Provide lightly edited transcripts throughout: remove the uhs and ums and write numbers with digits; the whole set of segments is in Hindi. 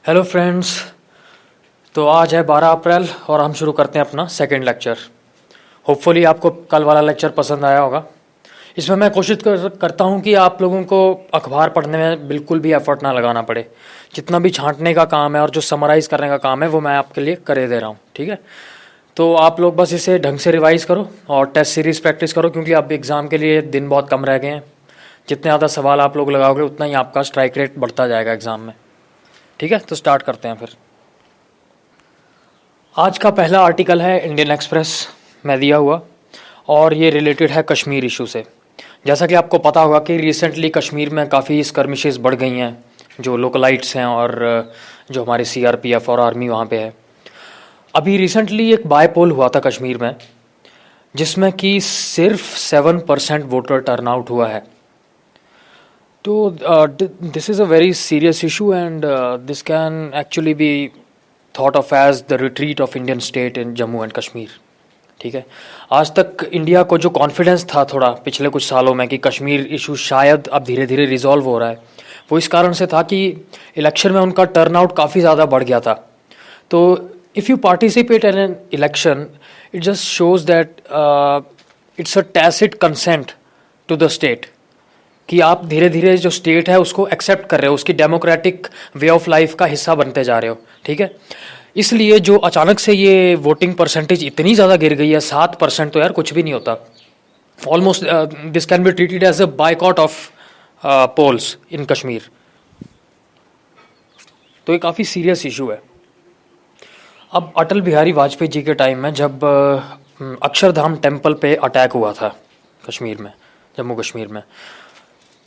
Hello friends. तो आज है 12 अप्रैल और हम शुरू करते हैं अपना सेकंड लेक्चर। होपफुली आपको कल वाला लेक्चर पसंद आया होगा। इसमें मैं करता हूँ कि आप लोगों को अखबार पढ़ने में बिल्कुल भी एफर्ट ना लगाना पड़े। जितना भी छांटने का काम है और जो समराइज़ करने का काम है वो मैं आपके लिए करे दे रहा हूँ, ठीक है। तो आप लोग बस इसे ढंग से रिवाइज़ करो और टेस्ट सीरीज़ प्रैक्टिस करो, क्योंकि अब एग्ज़ाम के लिए दिन बहुत कम रह गए हैं। जितने ज़्यादा सवाल आप लोग लगाओगे उतना ही आपका स्ट्राइक रेट बढ़ता जाएगा एग्ज़ाम में, ठीक है। तो स्टार्ट करते हैं फिर। आज का पहला आर्टिकल है इंडियन एक्सप्रेस में दिया हुआ और ये रिलेटेड है कश्मीर इशू से। जैसा कि आपको पता होगा कि रिसेंटली कश्मीर में काफ़ी स्कर्मिशेस बढ़ गई हैं, जो लोकलाइट्स हैं और जो हमारे सीआरपीएफ और आर्मी वहाँ पे है। अभी रिसेंटली एक बायपोल हुआ था कश्मीर में, जिसमें कि सिर्फ 7% वोटर टर्नआउट हुआ है। तो this is a very serious issue and this can actually be thought of as the retreat of Indian state in Jammu and Kashmir, ठीक है। आज तक इंडिया को जो कॉन्फिडेंस था थोड़ा पिछले कुछ सालों में कि कश्मीर इशू शायद अब धीरे धीरे रिजॉल्व हो रहा है, वो इस कारण से था कि इलेक्शन में उनका टर्नआउट काफ़ी ज़्यादा बढ़ गया था। तो if you participate in an election, it just shows that it's a tacit consent to the state कि आप धीरे धीरे जो स्टेट है उसको एक्सेप्ट कर रहे हो, उसकी डेमोक्रेटिक वे ऑफ लाइफ का हिस्सा बनते जा रहे हो, ठीक है। इसलिए जो अचानक से ये वोटिंग परसेंटेज इतनी ज़्यादा गिर गई है, 7%, तो यार कुछ भी नहीं होता। Almost this can be treated as a boycott of polls in Kashmir. तो ये काफ़ी सीरियस इशू है। अब अटल बिहारी वाजपेयी जी के टाइम में जब अक्षरधाम टेम्पल पे अटैक हुआ था कश्मीर में, जम्मू कश्मीर में,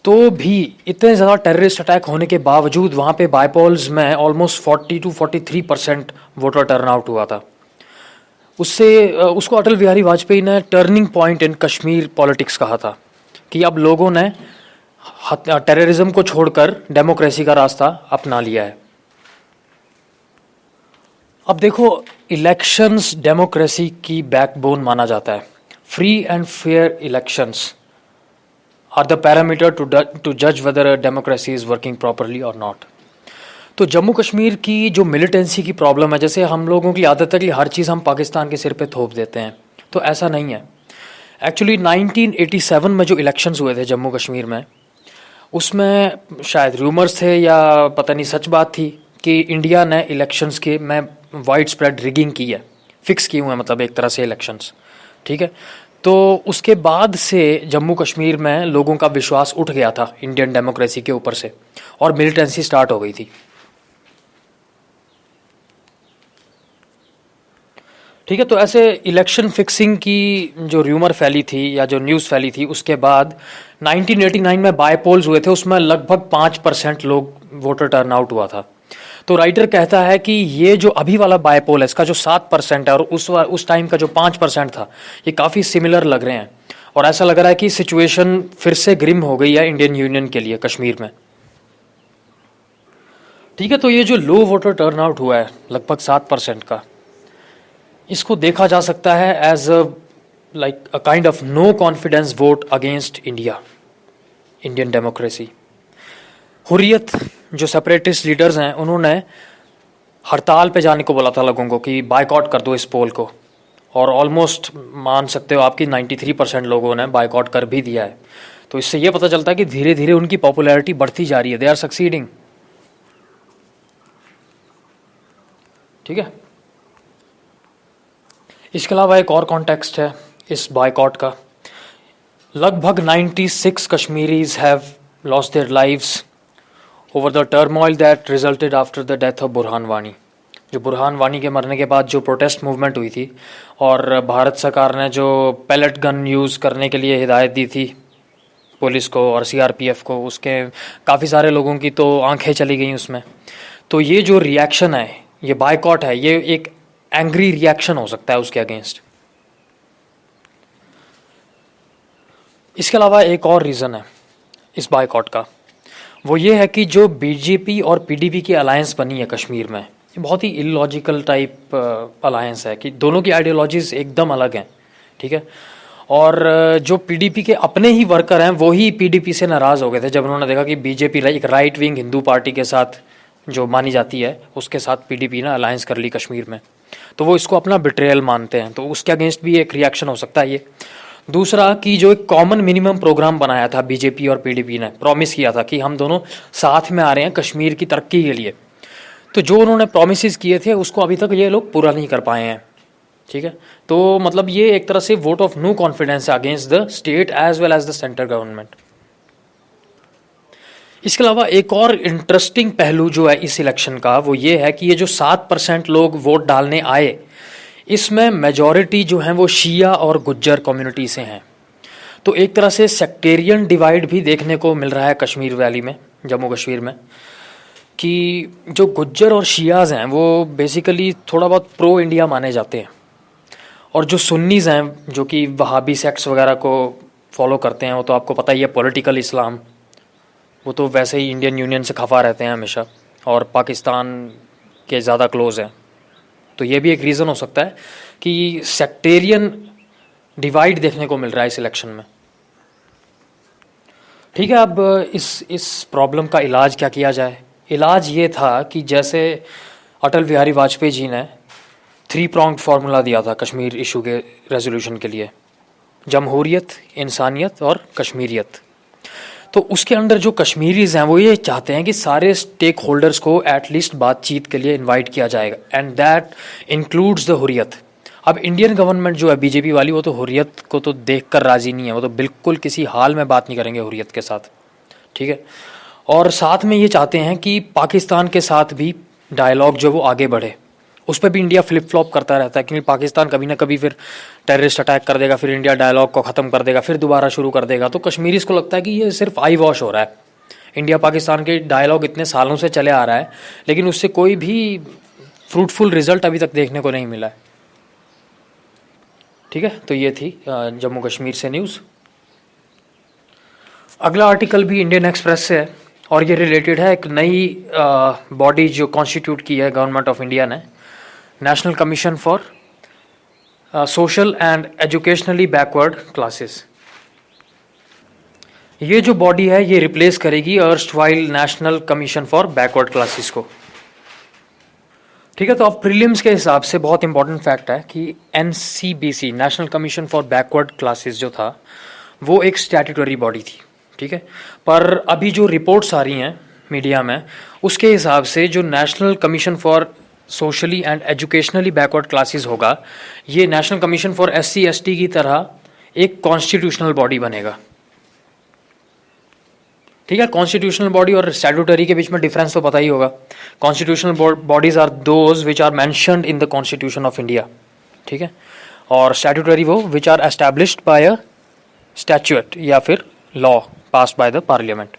तो भी इतने ज़्यादा टेररिस्ट अटैक होने के बावजूद वहाँ पे बायपोल्स में ऑलमोस्ट 40 to 43% वोटर टर्नआउट हुआ था। उसको अटल बिहारी वाजपेयी ने turning point in Kashmir politics कहा था कि अब लोगों ने टेररिज्म को छोड़कर डेमोक्रेसी का रास्ता अपना लिया है। अब देखो, इलेक्शंस डेमोक्रेसी की बैकबोन माना जाता है। Free and fair elections are the parameter to judge whether a democracy is working properly or not। तो जम्मू कश्मीर की जो मिलिटेंसी की प्रॉब्लम है, जैसे हम लोगों की आदत है कि हर चीज़ हम पाकिस्तान के सिर पे थोप देते हैं, तो ऐसा नहीं है। एक्चुअली 1987 में जो इलेक्शंस हुए थे जम्मू कश्मीर में, उसमें शायद रूमर्स थे या पता नहीं सच बात थी कि इंडिया ने इलेक्शंस के में वाइड स्प्रेड रिगिंग की है, फिक्स किए हुए हैं, मतलब एक तरह से इलेक्शंस, ठीक है। तो उसके बाद से जम्मू कश्मीर में लोगों का विश्वास उठ गया था इंडियन डेमोक्रेसी के ऊपर से, और मिलिटेंसी स्टार्ट हो गई थी, ठीक है। तो ऐसे इलेक्शन फिक्सिंग की जो र्यूमर फैली थी या जो न्यूज़ फैली थी, उसके बाद 1989 में बायपोल्स हुए थे, उसमें लगभग 5% लोग वोटर टर्नआउट हुआ था। तो राइटर कहता है कि ये जो अभी वाला बायपोल है, इसका जो 7% है और उस टाइम का जो 5% था, ये काफ़ी सिमिलर लग रहे हैं, और ऐसा लग रहा है कि सिचुएशन फिर से ग्रिम हो गई है इंडियन यूनियन के लिए कश्मीर में, ठीक है। तो ये जो लो वोटर टर्नआउट हुआ है लगभग 7% का, इसको देखा जा सकता है as a kind of no confidence vote against India, Indian democracy. Hurriyat जो सेपरेटिस्ट लीडर्स हैं, उन्होंने हड़ताल पे जाने को बोला था लोगों को कि बायकॉट कर दो इस पोल को, और ऑलमोस्ट मान सकते हो आपकी 93% लोगों ने बायकॉट कर भी दिया है। तो इससे ये पता चलता है कि धीरे धीरे उनकी पॉपुलैरिटी बढ़ती जा रही है, दे आर सक्सीडिंग, ठीक है। इसके अलावा एक और कॉन्टेक्स्ट है इस बायकॉट का। लगभग 96 Kashmiris have lost their lives over the turmoil that resulted after the death of Burhan Wani. जो बुरहान वानी के मरने के बाद जो प्रोटेस्ट मूवमेंट हुई थी, और भारत सरकार ने जो पैलेट गन यूज़ करने के लिए हिदायत दी थी पुलिस को और सीआरपीएफ को, उसके काफ़ी सारे लोगों की तो आंखें चली गई उसमें। तो ये जो रिएक्शन है, ये बायकॉट है, ये एक एंग्री रिएक्शन हो सकता है उसके अगेंस्ट। इसके अलावा एक और रीज़न है इस बायकॉट का, वो ये है कि जो बीजेपी और पीडीपी की अलायंस बनी है कश्मीर में, ये बहुत ही इलॉजिकल टाइप अलायंस है कि दोनों की आइडियोलॉजीज एकदम अलग हैं, ठीक है। और जो पीडीपी के अपने ही वर्कर हैं वो ही पीडीपी से नाराज़ हो गए थे जब उन्होंने देखा कि बीजेपी एक राइट विंग हिंदू पार्टी के साथ जो मानी जाती है उसके साथ पीडीपी ने अलायंस कर ली कश्मीर में, तो वो इसको अपना बिट्रेयल मानते हैं, तो उसके अगेंस्ट भी एक रिएक्शन हो सकता है ये। दूसरा कि जो एक कॉमन मिनिमम प्रोग्राम बनाया था बीजेपी और पीडीपी ने, प्रॉमिस किया था कि हम दोनों साथ में आ रहे हैं कश्मीर की तरक्की के लिए, तो जो उन्होंने प्रोमिस किए थे उसको अभी तक ये लोग पूरा नहीं कर पाए हैं। ठीक है, तो मतलब ये एक तरह से वोट ऑफ नो कॉन्फिडेंस है against the state as well as the central government. इसके अलावा एक और इंटरेस्टिंग पहलू जो है इस इलेक्शन का वो ये है कि ये जो 7% लोग वोट डालने आए, इसमें मेजॉरिटी जो है वो शिया और गुज्जर कम्युनिटी से हैं। तो एक तरह से सेक्टेरियन डिवाइड भी देखने को मिल रहा है कश्मीर वैली में, जम्मू कश्मीर में, कि जो गुज्जर और शियाज हैं वो बेसिकली थोड़ा बहुत प्रो इंडिया माने जाते हैं, और जो सुन्नीज हैं जो कि वहाबी सेक्ट्स वगैरह को फॉलो करते हैं, वो तो आपको पता ही है, पॉलिटिकल इस्लाम, वो तो वैसे ही इंडियन यूनियन से खफा रहते हैं हमेशा और पाकिस्तान के ज़्यादा क्लोज हैं। तो ये भी एक रीज़न हो सकता है कि सेक्टेरियन डिवाइड देखने को मिल रहा है इस इलेक्शन में। ठीक है, अब इस प्रॉब्लम का इलाज क्या किया जाए? इलाज ये था कि जैसे अटल बिहारी वाजपेयी जी ने 3 pronged फार्मूला दिया था कश्मीर इशू के रेजोल्यूशन के लिए, जमहूरियत, इंसानियत और कश्मीरियत। तो उसके अंडर जो कश्मीरीज हैं वो ये चाहते हैं कि सारे स्टेक होल्डर्स को एटलीस्ट बातचीत के लिए इनवाइट किया जाएगा, and that includes the Hurriyat. अब इंडियन गवर्नमेंट जो है बीजेपी वाली, वो तो हुर्रियत को तो देख कर राज़ी नहीं है, वो तो बिल्कुल किसी हाल में बात नहीं करेंगे हुर्रियत के साथ। ठीक है, और साथ में ये चाहते हैं कि पाकिस्तान के साथ भी डायलॉग जो वो आगे बढ़े। उस पर भी इंडिया फ्लिप फ्लॉप करता रहता है, क्योंकि पाकिस्तान कभी ना कभी फिर टेररिस्ट अटैक कर देगा, फिर इंडिया डायलॉग को ख़त्म कर देगा, फिर दोबारा शुरू कर देगा। तो कश्मीरीज को लगता है कि ये सिर्फ आई वॉश हो रहा है, इंडिया पाकिस्तान के डायलॉग इतने सालों से चले आ रहा है, लेकिन उससे कोई भी फ्रूटफुल रिजल्ट अभी तक देखने को नहीं मिला है। ठीक है, तो ये थी जम्मू कश्मीर से न्यूज़। अगला आर्टिकल भी इंडियन एक्सप्रेस से है और ये रिलेटेड है एक नई बॉडी जो कॉन्स्टिट्यूट की है गवर्नमेंट ऑफ इंडिया ने, national commission for social and educationally backward classes. ये जो बॉडी है ये रिप्लेस करेगी erstwhile national commission for backward classes को। ठीक है, तो अब प्रीलिम्स के हिसाब से बहुत इंपॉर्टेंट फैक्ट है कि NCBC, national commission for backward classes जो था वो एक स्टैट्यूटरी बॉडी थी। ठीक है, पर अभी जो रिपोर्ट्स आ रही हैं मीडिया में उसके हिसाब से जो national commission for socially and educationally backward classes होगा, ये national commission for SC ST की तरह एक कॉन्स्टिट्यूशनल बॉडी बनेगा। ठीक है, कॉन्स्टिट्यूशनल बॉडी और स्टैट्यूटरी के बीच में डिफरेंस तो पता ही होगा। Constitutional bodies are those which are mentioned in the constitution of India. ठीक है, और स्टैट्यूटरी वो which are established by a statute या फिर law passed by the parliament.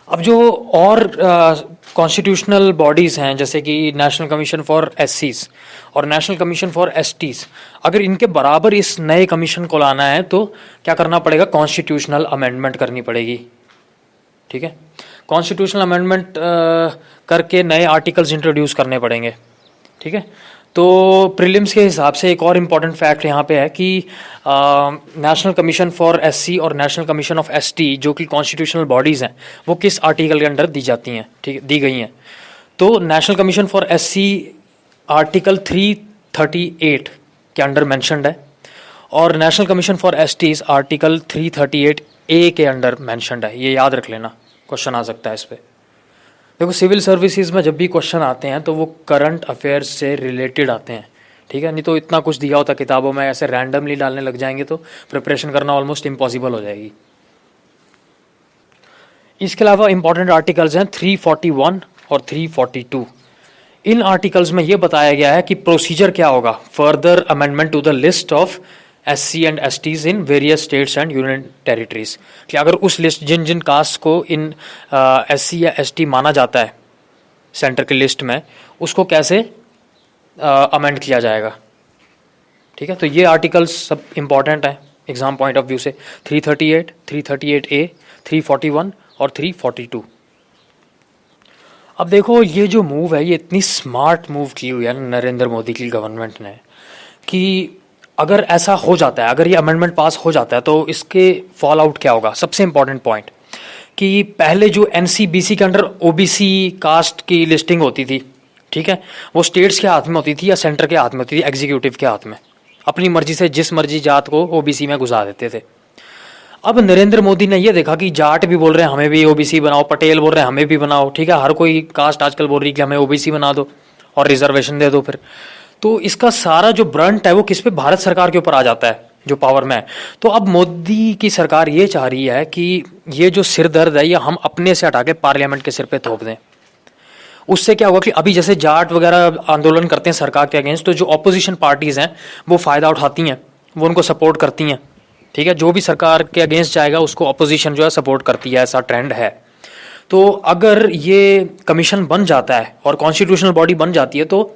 अब जो और कॉन्स्टिट्यूशनल बॉडीज़ हैं जैसे कि नेशनल कमीशन फॉर एससीज और नेशनल कमीशन फॉर एसटीज, अगर इनके बराबर इस नए कमीशन को लाना है तो क्या करना पड़ेगा? कॉन्स्टिट्यूशनल अमेंडमेंट करनी पड़ेगी। ठीक है, कॉन्स्टिट्यूशनल अमेंडमेंट करके नए आर्टिकल्स इंट्रोड्यूस करने पड़ेंगे। ठीक है, तो प्रीलिम्स के हिसाब से एक और इम्पॉर्टेंट फैक्ट यहाँ पे है कि नेशनल कमीशन फॉर एससी और नेशनल कमीशन ऑफ एसटी जो कि कॉन्स्टिट्यूशनल बॉडीज़ हैं वो किस आर्टिकल के अंडर दी जाती हैं, ठीक दी गई हैं। तो national commission for SC article 338 के अंडर मेंशन्ड है और national commission for STs article 338A के अंडर मेंशन्ड है। ये याद रख लेना, क्वेश्चन आ सकता है इस पर। देखो, सिविल सर्विसेज में जब भी क्वेश्चन आते हैं तो वो करंट अफेयर्स से रिलेटेड आते हैं। ठीक है, नहीं तो इतना कुछ दिया होता किताबों में, ऐसे रैंडमली डालने लग जाएंगे तो प्रिपरेशन करना ऑलमोस्ट इम्पॉसिबल हो जाएगी। इसके अलावा इंपॉर्टेंट आर्टिकल्स हैं 341 और 342। इन आर्टिकल्स में ये बताया गया है कि प्रोसीजर क्या होगा further amendment to the list of SC and STs in various states and union territories, कि अगर उस लिस्ट जिन जिन कास्ट को इन एससी या एसटी माना जाता है सेंटर की लिस्ट में, उसको कैसे अमेंड किया जाएगा। ठीक है, तो ये आर्टिकल्स सब इंपॉर्टेंट हैं एग्जाम पॉइंट ऑफ व्यू से, 338, 338A, 341 और 342। अब देखो, ये जो मूव है ये इतनी स्मार्ट मूव की हुई है नरेंद्र मोदी की गवर्नमेंट ने कि अगर ऐसा हो जाता है, अगर ये अमेंडमेंट पास हो जाता है तो इसके फॉल आउट क्या होगा। सबसे इंपॉर्टेंट पॉइंट कि पहले जो एनसीबीसी के अंडर ओबीसी कास्ट की लिस्टिंग होती थी, ठीक है, वो स्टेट्स के हाथ में होती थी या सेंटर के हाथ में होती थी, एग्जीक्यूटिव के हाथ में, अपनी मर्जी से जिस मर्जी जात को ओबीसी में घुसा देते थे। अब नरेंद्र मोदी ने ये देखा कि जाट भी बोल रहे हैं हमें भी ओबीसी बनाओ, पटेल बोल रहे हैं हमें भी बनाओ, ठीक है, हर कोई कास्ट आजकल बोल रही है कि हमें ओबीसी बना दो और रिजर्वेशन दे दो फिर। तो इसका सारा जो ब्रंट है वो किस पे, भारत सरकार के ऊपर आ जाता है जो पावर में है। तो अब मोदी की सरकार ये चाह रही है कि ये जो सिर दर्द है ये हम अपने से हटा के पार्लियामेंट के सिर पे थोप दें। उससे क्या होगा कि अभी जैसे जाट वगैरह आंदोलन करते हैं सरकार के अगेंस्ट, तो जो ऑपोजिशन पार्टीज हैं वो फायदा उठाती हैं, वो उनको सपोर्ट करती हैं, ठीक है, जो भी सरकार के अगेंस्ट जाएगा उसको ऑपोजिशन जो है सपोर्ट करती है, ऐसा ट्रेंड है। तो अगर ये कमीशन बन जाता है और कॉन्स्टिट्यूशनल बॉडी बन जाती है तो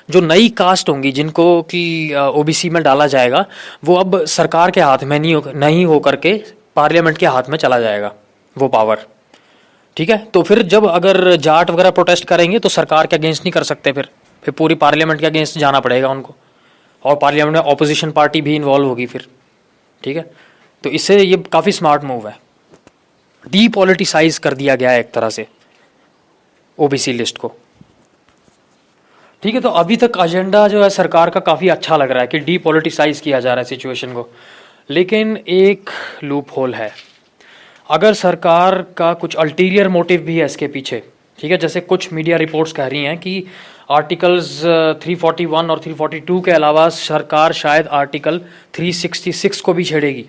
जो नई कास्ट होंगी जिनको कि ओबीसी में डाला जाएगा वो अब सरकार के हाथ में नहीं हो करके पार्लियामेंट के हाथ में चला जाएगा वो पावर, ठीक है। तो फिर जब अगर जाट वगैरह प्रोटेस्ट करेंगे तो सरकार के अगेंस्ट नहीं कर सकते, फिर पूरी पार्लियामेंट के अगेंस्ट जाना पड़ेगा उनको, और पार्लियामेंट में ऑपोजिशन पार्टी भी इन्वॉल्व होगी फिर, ठीक है। तो इससे ये काफ़ी स्मार्ट मूव है, डीपॉलिटिसाइज कर दिया गया है एक तरह से ओबीसी लिस्ट को, ठीक है। तो अभी तक एजेंडा जो है सरकार का काफ़ी अच्छा लग रहा है कि डीपॉलिटिसाइज किया जा रहा है सिचुएशन को, लेकिन एक लूप होल है। अगर सरकार का कुछ अल्टीरियर मोटिव भी है इसके पीछे, ठीक है, जैसे कुछ मीडिया रिपोर्ट्स कह रही हैं कि आर्टिकल्स 341 और 342 के अलावा सरकार शायद आर्टिकल 366 को भी छेड़ेगी,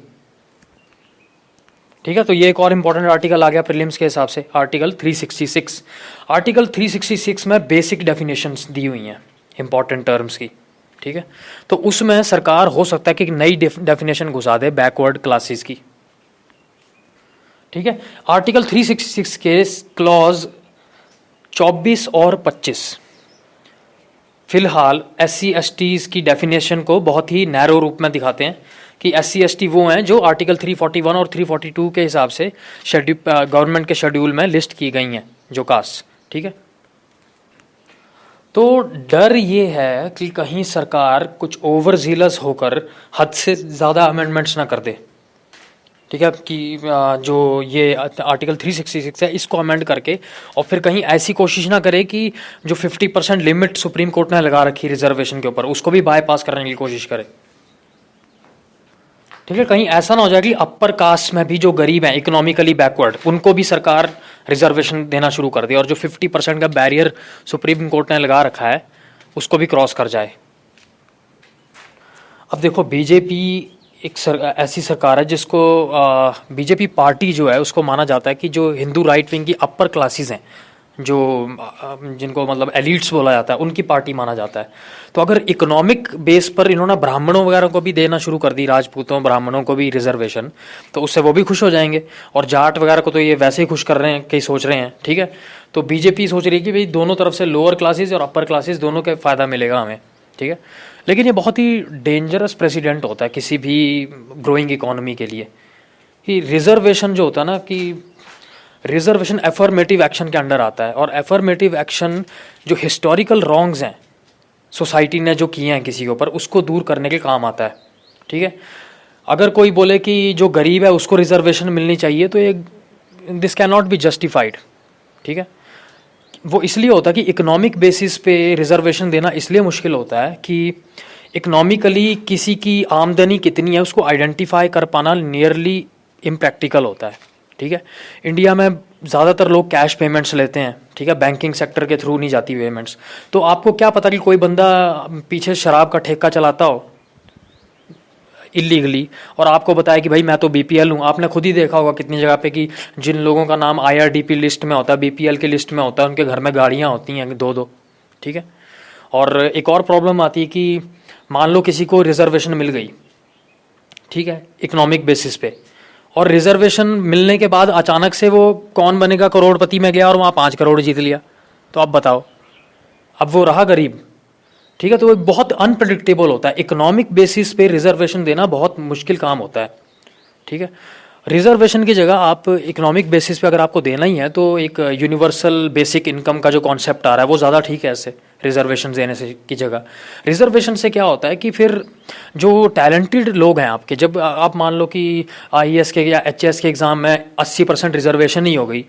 ठीक है। तो ये एक और इम्पॉर्टेंट आर्टिकल आ गया प्रीलिम्स के हिसाब से, आर्टिकल 366। आर्टिकल 366 में बेसिक डेफिनेशंस दी हुई हैं इंपॉर्टेंट टर्म्स की, ठीक है। तो उसमें सरकार हो सकता है कि नई डेफिनेशन घुसा दे बैकवर्ड क्लासेस की, ठीक है। आर्टिकल 366 के क्लॉज 24 और 25 फिलहाल SC STs की डेफिनेशन को बहुत ही नैरो रूप में दिखाते हैं कि SC ST वो हैं जो आर्टिकल 341 और 342 के हिसाब से गवर्नमेंट के शेड्यूल में लिस्ट की गई हैं जो कास्ट, ठीक है। तो डर ये है कि कहीं सरकार कुछ ओवर जीलस होकर हद से ज़्यादा अमेंडमेंट्स ना कर दे, ठीक है, कि जो ये आर्टिकल 366 है इसको अमेंड करके और फिर कहीं ऐसी कोशिश ना करे कि जो 50% लिमिट सुप्रीम कोर्ट ने लगा रखी रिजर्वेशन के ऊपर उसको भी बाईपास करने की कोशिश करे, ठीक है। कहीं ऐसा ना हो जाए कि अपर कास्ट में भी जो गरीब हैं, इकोनॉमिकली बैकवर्ड, उनको भी सरकार रिजर्वेशन देना शुरू कर दे और जो 50% का बैरियर सुप्रीम कोर्ट ने लगा रखा है उसको भी क्रॉस कर जाए। अब देखो बीजेपी ऐसी सरकार है जिसको बीजेपी पार्टी जो है उसको माना जाता है कि जो हिंदू राइट विंग की अपर क्लासेस हैं, जो जिनको मतलब एलिट्स बोला जाता है, उनकी पार्टी माना जाता है। तो अगर इकोनॉमिक बेस पर इन्होंने ब्राह्मणों वगैरह को भी देना शुरू कर दी, राजपूतों ब्राह्मणों को भी रिजर्वेशन, तो उससे वो भी खुश हो जाएंगे, और जाट वगैरह को तो ये वैसे ही खुश कर रहे हैं, कई सोच रहे हैं, ठीक है। तो बीजेपी सोच रही है कि भाई दोनों तरफ से लोअर क्लासेस और अपर क्लासेस दोनों का फ़ायदा मिलेगा हमें, ठीक है। लेकिन ये बहुत ही डेंजरस प्रेसिडेंट होता है किसी भी ग्रोइंग इकोनॉमी के लिए, कि रिजर्वेशन जो होता है ना, कि रिजर्वेशन एफर्मेटिव एक्शन के अंडर आता है, और एफर्मेटिव एक्शन जो हिस्टोरिकल रॉन्ग्स हैं सोसाइटी ने जो किए हैं किसी के ऊपर, उसको दूर करने के काम आता है, ठीक है। अगर कोई बोले कि जो गरीब है उसको रिजर्वेशन मिलनी चाहिए तो ये this can not be justified, ठीक है। वो इसलिए होता है कि इकोनॉमिक बेसिस पे रिजर्वेशन देना इसलिए मुश्किल होता है कि इकोनॉमिकली किसी की आमदनी कितनी है उसको आइडेंटिफाई कर पाना नियरली इम्प्रैक्टिकल होता है, ठीक है। इंडिया में ज़्यादातर लोग कैश पेमेंट्स लेते हैं, ठीक है, बैंकिंग सेक्टर के थ्रू नहीं जाती पेमेंट्स। तो आपको क्या पता कि कोई बंदा पीछे शराब का ठेका चलाता हो इलीगली और आपको बताया कि भाई मैं तो BPL हूँ। आपने खुद ही देखा होगा कितनी जगह पे कि जिन लोगों का नाम IRDP लिस्ट में होता है, BPL की लिस्ट में होता है, उनके घर में गाड़ियाँ होती हैं दो दो, ठीक है। और एक और प्रॉब्लम आती है कि मान लो किसी को रिजर्वेशन मिल गई, ठीक है, इकोनॉमिक बेसिस पे, और रिजर्वेशन मिलने के बाद अचानक से वो कौन बनेगा करोड़पति में गया और वहाँ 5 करोड़ जीत लिया, तो आप बताओ, अब वो रहा गरीब, ठीक है। तो वो बहुत अनप्रडिक्टेबल होता है, इकोनॉमिक बेसिस पे रिजर्वेशन देना बहुत मुश्किल काम होता है, ठीक है। रिजर्वेशन की जगह आप इकोनॉमिक बेसिस पे अगर आपको देना ही है तो एक यूनिवर्सल बेसिक इनकम का जो कॉन्सेप्ट आ रहा है वो ज़्यादा ठीक है ऐसे, रिजर्वेशन देने से की जगह। रिजर्वेशन से क्या होता है कि फिर जो टैलेंटेड लोग हैं आपके, जब आप मान लो कि आईएएस के या एचएएस के एग्ज़ाम में 80% रिजर्वेशन ही हो गई,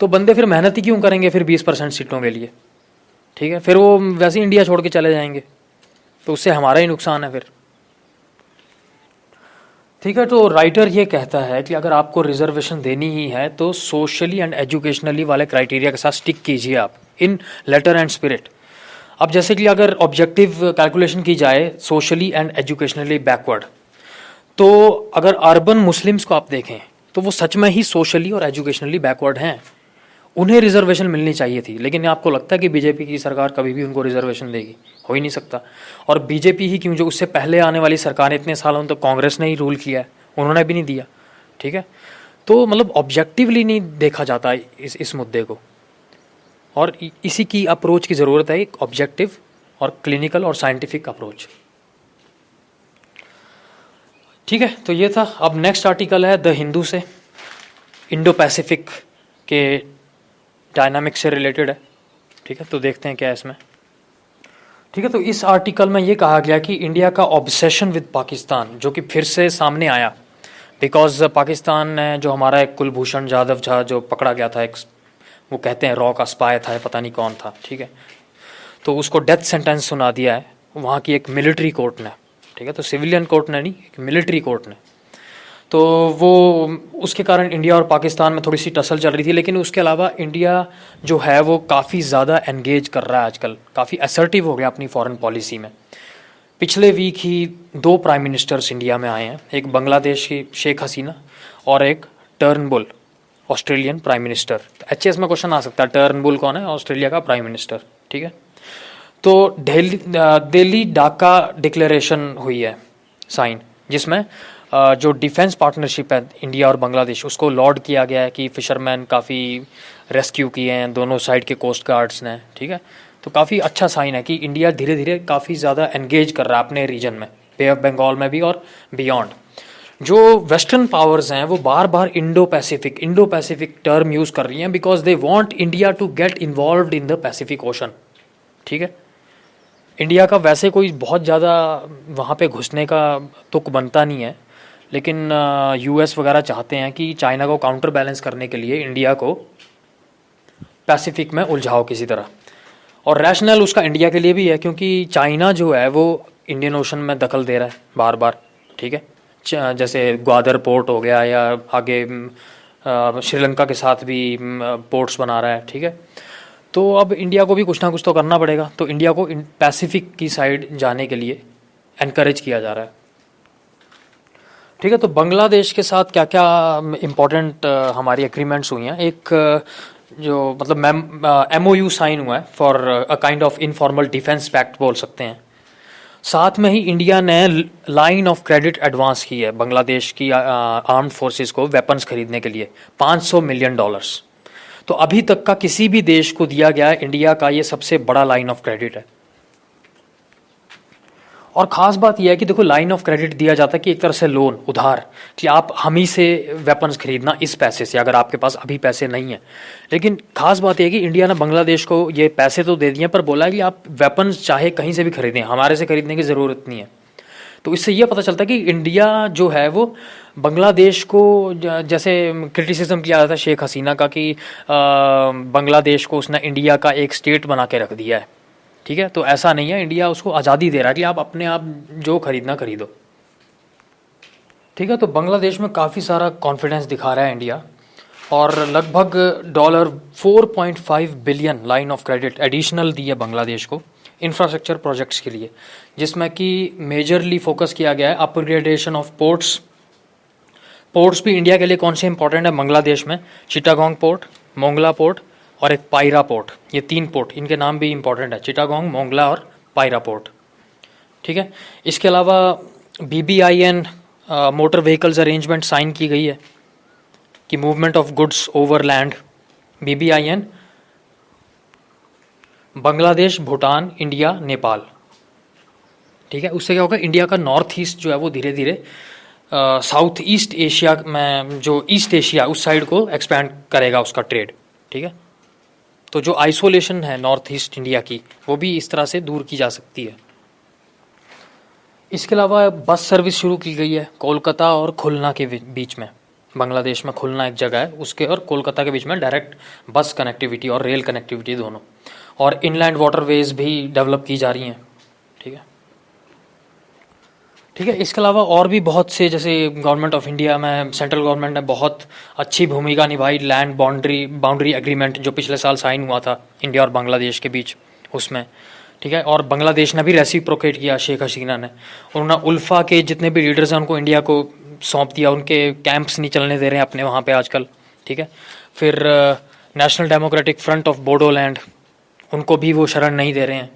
तो बंदे फिर मेहनत ही क्यों करेंगे फिर 20% सीटों के लिए, ठीक है। फिर वो वैसे ही इंडिया छोड़ के चले जाएंगे, तो उससे हमारा ही नुकसान है फिर, ठीक है। तो राइटर ये कहता है कि अगर आपको रिजर्वेशन देनी ही है तो सोशली एंड एजुकेशनली वाले क्राइटेरिया के साथ स्टिक कीजिए आप, इन लेटर एंड स्पिरिट। अब जैसे कि अगर ऑब्जेक्टिव कैलकुलेशन की जाए सोशली एंड एजुकेशनली बैकवर्ड, तो अगर अर्बन मुस्लिम्स को आप देखें तो वो सच में ही सोशली और एजुकेशनली बैकवर्ड हैं, उन्हें रिजर्वेशन मिलनी चाहिए थी। लेकिन आपको लगता है कि बीजेपी की सरकार कभी भी उनको रिजर्वेशन देगी? हो ही नहीं सकता। और बीजेपी ही क्यों, जो उससे पहले आने वाली सरकार, इतने सालों तक कांग्रेस ने ही रूल किया है, उन्होंने भी नहीं दिया, ठीक है। तो मतलब ऑब्जेक्टिवली नहीं देखा जाता इस मुद्दे को, और इसी की अप्रोच की ज़रूरत है, एक ऑब्जेक्टिव और क्लिनिकल और साइंटिफिक अप्रोच, ठीक है। तो ये था। अब नेक्स्ट आर्टिकल है द हिंदू से, इंडो पैसिफिक के डायनामिक्स से रिलेटेड है, ठीक है। तो देखते हैं क्या है इसमें, ठीक है। तो इस आर्टिकल में ये कहा गया कि इंडिया का ऑब्सेशन विद पाकिस्तान, जो कि फिर से सामने आया, बिकॉज पाकिस्तान ने जो हमारा एक कुलभूषण जाधव झा जो पकड़ा गया था, एक वो कहते हैं रॉ का स्पाई था, पता नहीं कौन था, ठीक है। तो उसको डेथ सेंटेंस सुना दिया है वहाँ की एक मिलिट्री कोर्ट ने, ठीक है। तो सिविलियन कोर्ट ने नहीं, एक मिलिट्री कोर्ट ने। तो वो उसके कारण इंडिया और पाकिस्तान में थोड़ी सी टसल चल रही थी। लेकिन उसके अलावा इंडिया जो है वो काफ़ी ज़्यादा एंगेज कर रहा है आजकल, काफ़ी असर्टिव हो गया अपनी फॉरेन पॉलिसी में। पिछले वीक ही 2 प्राइम मिनिस्टर्स इंडिया में आए हैं, एक बांग्लादेश की शेख हसीना और एक Turnbull Australian prime minister. HS में क्वेश्चन आ सकता है टर्नबुल कौन है, ऑस्ट्रेलिया का प्राइम मिनिस्टर, ठीक है। तो दिल्ली ढाका डिक्लेरेशन हुई है साइन, जिसमें जो डिफेंस पार्टनरशिप है इंडिया और बांग्लादेश, उसको लॉर्ड किया गया है कि फिशरमैन काफ़ी रेस्क्यू किए हैं दोनों साइड के कोस्ट गार्ड्स ने, ठीक है। तो काफ़ी अच्छा साइन है कि इंडिया धीरे धीरे काफ़ी ज़्यादा एंगेज कर रहा है अपने रीजन में, बे ऑफ बंगाल में भी और बियॉन्ड। जो वेस्टर्न पावर्स हैं वो बार बार इंडो पैसिफिक टर्म यूज़ कर रही हैं, because they want India to get involved in the Pacific ocean, ठीक है। इंडिया का वैसे कोई बहुत ज़्यादा वहाँ पे घुसने का तुक बनता नहीं है, लेकिन यूएस वगैरह चाहते हैं कि चाइना को काउंटर बैलेंस करने के लिए इंडिया को पैसिफिक में उलझाओ किसी तरह। और रैशनल उसका इंडिया के लिए भी है, क्योंकि चाइना जो है वो इंडियन ओशन में दखल दे रहा है बार बार, ठीक है। जैसे ग्वादर पोर्ट हो गया, या आगे श्रीलंका के साथ भी पोर्ट्स बना रहा है, ठीक है। तो अब इंडिया को भी कुछ ना कुछ तो करना पड़ेगा, तो इंडिया को पैसिफिक की साइड जाने के लिए एनकरेज किया जा रहा है, ठीक है। तो बांग्लादेश के साथ क्या क्या इम्पोर्टेंट हमारी एग्रीमेंट्स हुई हैं, एक जो मतलब MOU साइन हुआ है for a kind of informal defence pact बोल सकते हैं। साथ में ही इंडिया ने लाइन ऑफ क्रेडिट एडवांस की है बांग्लादेश की आर्म्ड फोर्सेस को वेपन्स खरीदने के लिए, $500 मिलियन। तो अभी तक का किसी भी देश को दिया गया इंडिया का ये सबसे बड़ा लाइन ऑफ क्रेडिट है। और ख़ास बात यह है कि देखो, लाइन ऑफ क्रेडिट दिया जाता है कि एक तरह से लोन, उधार, कि आप हम ही से वेपन्स खरीदना इस पैसे से, अगर आपके पास अभी पैसे नहीं है। लेकिन ख़ास बात यह है कि इंडिया ने बांग्लादेश को ये पैसे तो दे दिए, पर बोला है कि आप वेपन्स चाहे कहीं से भी खरीदें, हमारे से खरीदने की ज़रूरत नहीं है। तो इससे यह पता चलता है कि इंडिया जो है वो बांग्लादेश को, जैसे क्रिटिसिज्म किया जाता है शेख हसीना का कि बांग्लादेश को उसने इंडिया का एक स्टेट बना के रख दिया है, ठीक है। तो ऐसा नहीं है, इंडिया उसको आज़ादी दे रहा है कि आप अपने आप जो खरीदना खरीदो, ठीक है। तो बांग्लादेश में काफ़ी सारा कॉन्फिडेंस दिखा रहा है इंडिया, और लगभग $4.5 billion line of credit additional दी है बांग्लादेश को इंफ्रास्ट्रक्चर प्रोजेक्ट्स के लिए, जिसमें कि मेजरली फोकस किया गया है अपग्रेडेशन ऑफ पोर्ट्स। पोर्ट्स भी इंडिया के लिए कौन से इंपॉर्टेंट है बांग्लादेश में? चिटागोंग पोर्ट, मोंगला पोर्ट और एक पायरा पोर्ट, ये 3 पोर्ट, इनके नाम भी इंपॉर्टेंट है, चिटागोंग, मोंगला और पायरा पोर्ट, ठीक है। इसके अलावा BBIN motor vehicles arrangement sign की गई है कि movement of goods over land, BBIN Bangladesh, Bhutan, India, Nepal, ठीक है। उससे क्या होगा, इंडिया का नॉर्थ ईस्ट जो है वो धीरे धीरे साउथ ईस्ट एशिया में, जो ईस्ट एशिया उस साइड को एक्सपैंड करेगा उसका ट्रेड, ठीक है। तो जो आइसोलेशन है नॉर्थ ईस्ट इंडिया की, वो भी इस तरह से दूर की जा सकती है। इसके अलावा बस सर्विस शुरू की गई है कोलकाता और खुलना के बीच में। बांग्लादेश में खुलना एक जगह है, उसके और कोलकाता के बीच में डायरेक्ट बस कनेक्टिविटी और रेल कनेक्टिविटी दोनों। और इनलैंड वाटरवेज भी डेवलप की जा रही हैं। ठीक है, ठीक है। इसके अलावा और भी बहुत से, जैसे गवर्नमेंट ऑफ इंडिया में, सेंट्रल गवर्नमेंट ने बहुत अच्छी भूमिका निभाई लैंड बाउंड्री एग्रीमेंट जो पिछले साल साइन हुआ था इंडिया और बांग्लादेश के बीच, उसमें। ठीक है, और बांग्लादेश ने भी रेसिप्रोकेट किया, शेख हसीना ने। उन्होंने उल्फा के जितने भी लीडर्स हैं उनको इंडिया को सौंप दिया, उनके कैंप्स नहीं चलने दे रहे हैं अपने वहाँ पे आजकल। ठीक है, फिर national democratic front of Bodoland, उनको भी वो शरण नहीं दे रहे हैं।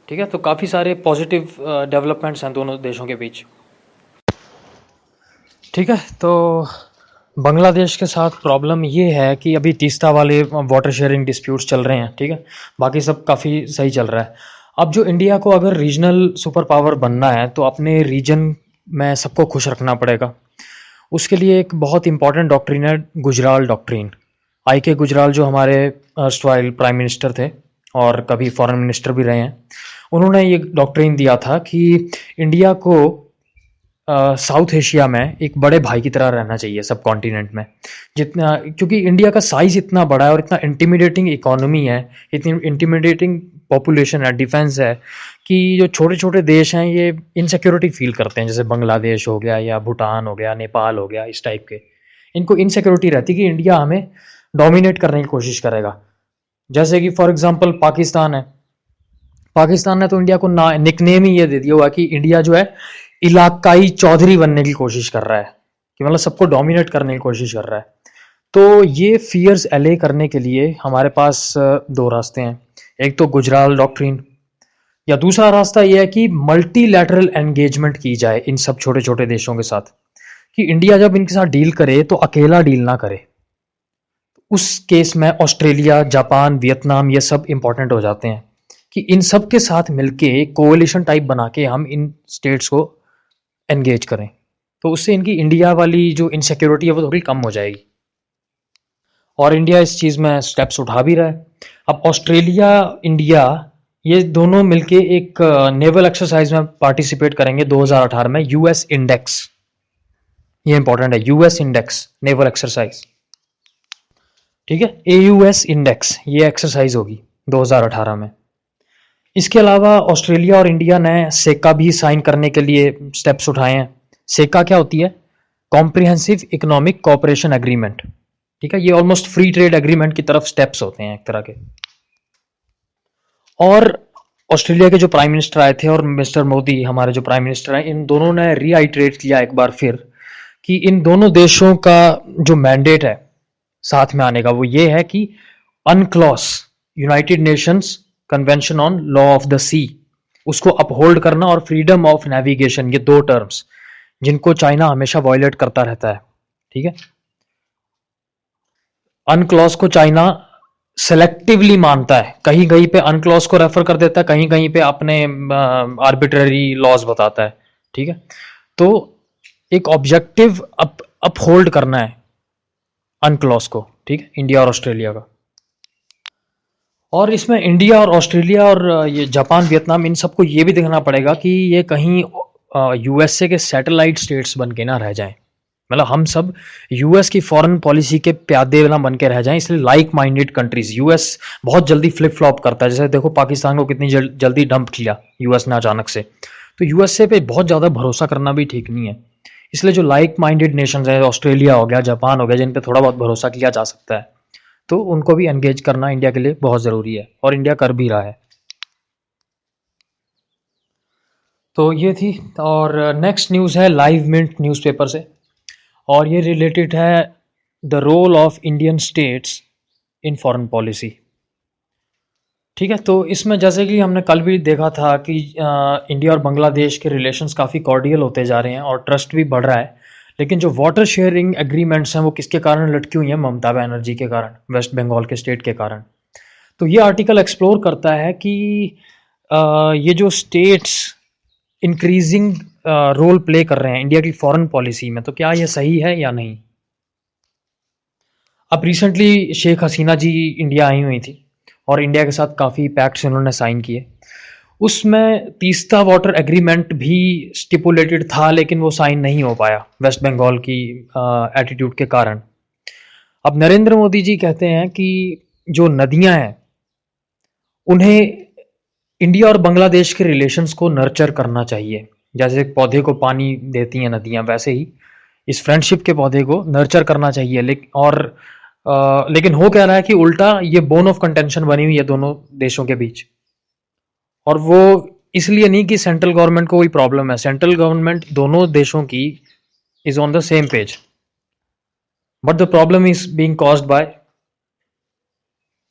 ठीक है, तो काफ़ी सारे पॉजिटिव डेवलपमेंट्स हैं दोनों देशों के बीच। ठीक है, तो बांग्लादेश के साथ प्रॉब्लम ये है कि अभी तीस्ता वाले वाटर शेयरिंग डिस्प्यूट्स चल रहे हैं। ठीक है, बाकी सब काफ़ी सही चल रहा है। अब जो इंडिया को अगर रीजनल सुपर पावर बनना है तो अपने रीजन में सबको खुश रखना पड़ेगा। उसके लिए एक बहुत इंपॉर्टेंट डॉक्ट्रिन है गुजराल डॉक्ट्रिन। आई के गुजराल जो हमारे अर्स्टवाइल प्राइम मिनिस्टर थे और कभी फॉरेन मिनिस्टर भी रहे हैं, उन्होंने ये डॉक्ट्रिन दिया था कि इंडिया को साउथ एशिया में एक बड़े भाई की तरह रहना चाहिए सब कॉन्टिनेंट में। जितना, क्योंकि इंडिया का साइज इतना बड़ा है और इतना इंटिमिडेटिंग इकोनॉमी है, इतनी इंटिमिडेटिंग पॉपुलेशन है, डिफेंस है, कि जो छोटे छोटे देश हैं ये इनसिक्योरिटी फील करते हैं, जैसे बांग्लादेश हो गया या भूटान हो गया, नेपाल हो गया, इस टाइप के। इनको इनसिक्योरिटी रहती है कि इंडिया हमें डोमिनेट करने की कोशिश करेगा। जैसे कि फॉर एग्जांपल पाकिस्तान है, पाकिस्तान ने तो इंडिया को निकनेम ही ये दे दिया हुआ कि इंडिया जो है इलाकाई चौधरी बनने की कोशिश कर रहा है, कि मतलब सबको डोमिनेट करने की कोशिश कर रहा है। तो ये फियर्स एले करने के लिए हमारे पास दो रास्ते हैं। एक तो गुजराल डॉक्ट्रिन, या दूसरा रास्ता यह है कि मल्टीलैटरल एंगेजमेंट की जाए इन सब छोटे छोटे देशों के साथ, कि इंडिया जब इनके साथ डील करे तो अकेला डील ना करे। उस केस में ऑस्ट्रेलिया, जापान, वियतनाम ये सब इंपॉर्टेंट हो जाते हैं, कि इन सब के साथ मिलके कोalition टाइप बना के हम इन स्टेट्स को एंगेज करें, तो उससे इनकी इंडिया वाली जो इनसिक्योरिटी है वो थोड़ी कम हो जाएगी। और इंडिया इस चीज़ में स्टेप्स उठा भी रहा है। अब ऑस्ट्रेलिया, इंडिया, ये दोनों मिलके एक नेवल एक्सरसाइज में पार्टिसिपेट करेंगे 2018 में, यूएस इंडेक्स। ये इंपॉर्टेंट है, यूएस इंडेक्स नेवल एक्सरसाइज। ठीक है, एयूएस इंडेक्स, ये एक्सरसाइज होगी 2018 में। इसके अलावा ऑस्ट्रेलिया और इंडिया ने सेका भी साइन करने के लिए स्टेप्स उठाए हैं। सेका क्या होती है? Comprehensive economic cooperation agreement. ठीक है, ये ऑलमोस्ट फ्री ट्रेड एग्रीमेंट की तरफ स्टेप्स होते हैं एक तरह के। और ऑस्ट्रेलिया के जो प्राइम मिनिस्टर आए थे और मिस्टर मोदी हमारे जो प्राइम मिनिस्टर हैं, इन दोनों ने रीआइट्रेट किया एक बार फिर कि इन दोनों देशों का जो मैंडेट है साथ में आने का, वो ये है कि UNCLOS United Nations Convention on law of the sea, उसको अपहोल्ड करना, और फ्रीडम ऑफ नेविगेशन, ये दो टर्म्स जिनको चाइना हमेशा वायलेट करता रहता है। ठीक है, अनक्लॉज को चाइना सेलेक्टिवली मानता है, कहीं कहीं पे अनक्लॉज को रेफर कर देता है, कहीं कहीं पे अपने आर्बिट्ररी लॉज बताता है। ठीक है, तो एक ऑब्जेक्टिव अपहोल्ड करना है अनक्लॉज को। ठीक है, इंडिया और ऑस्ट्रेलिया का। और इसमें इंडिया और ऑस्ट्रेलिया और ये जापान, वियतनाम, इन सबको ये भी देखना पड़ेगा कि ये कहीं यूएसए के सैटेलाइट स्टेट्स बन के ना रह जाएं। मतलब हम सब यूएस की फॉरेन पॉलिसी के प्यादे ना बन के रह जाएं। इसलिए लाइक माइंडेड कंट्रीज, यूएस बहुत जल्दी फ्लिप फ्लॉप करता है, जैसे देखो पाकिस्तान को कितनी जल्दी डंप किया यूएस ने अचानक से। तो यूएसए पे बहुत ज़्यादा भरोसा करना भी ठीक नहीं है। इसलिए जो लाइक माइंडेड नेशंस है, ऑस्ट्रेलिया हो गया, जापान हो गया, जिन पे थोड़ा बहुत भरोसा किया जा सकता है, तो उनको भी एंगेज करना इंडिया के लिए बहुत ज़रूरी है, और इंडिया कर भी रहा है। तो ये थी। और नेक्स्ट न्यूज़ है लाइव मिंट न्यूज़पेपर से, और ये रिलेटेड है the role of Indian states in foreign policy. ठीक है, तो इसमें जैसे कि हमने कल भी देखा था कि इंडिया और बांग्लादेश के रिलेशंस काफ़ी कॉर्डियल होते जा रहे हैं और ट्रस्ट भी बढ़ रहा है। लेकिन जो वाटर शेयरिंग एग्रीमेंट्स हैं वो किसके कारण लटकी हुई हैं? ममता बनर्जी के कारण, वेस्ट बंगाल के स्टेट के कारण। तो ये आर्टिकल एक्सप्लोर करता है कि ये जो स्टेट्स इंक्रीजिंग रोल प्ले कर रहे हैं इंडिया की फॉरेन पॉलिसी में, तो क्या ये सही है या नहीं। अब रिसेंटली शेख हसीना जी इंडिया आई हुई थी और इंडिया के साथ काफ़ी पैक्ट्स इन्होंने साइन किए। उसमें तीस्ता वाटर एग्रीमेंट भी स्टिपुलेटेड था, लेकिन वो साइन नहीं हो पाया वेस्ट बंगाल की एटीट्यूड के कारण। अब नरेंद्र मोदी जी कहते हैं कि जो नदियां हैं उन्हें इंडिया और बांग्लादेश के रिलेशंस को नर्चर करना चाहिए। जैसे पौधे को पानी देती हैं नदियां, वैसे ही इस फ्रेंडशिप के पौधे को नर्चर करना चाहिए। लेकिन हो क्या रहा है कि उल्टा ये बोन ऑफ कंटेंशन बनी हुई है दोनों देशों के बीच। और वो इसलिए नहीं कि सेंट्रल गवर्नमेंट को कोई प्रॉब्लम है, सेंट्रल गवर्नमेंट दोनों देशों की is on the same page, but the problem is being caused by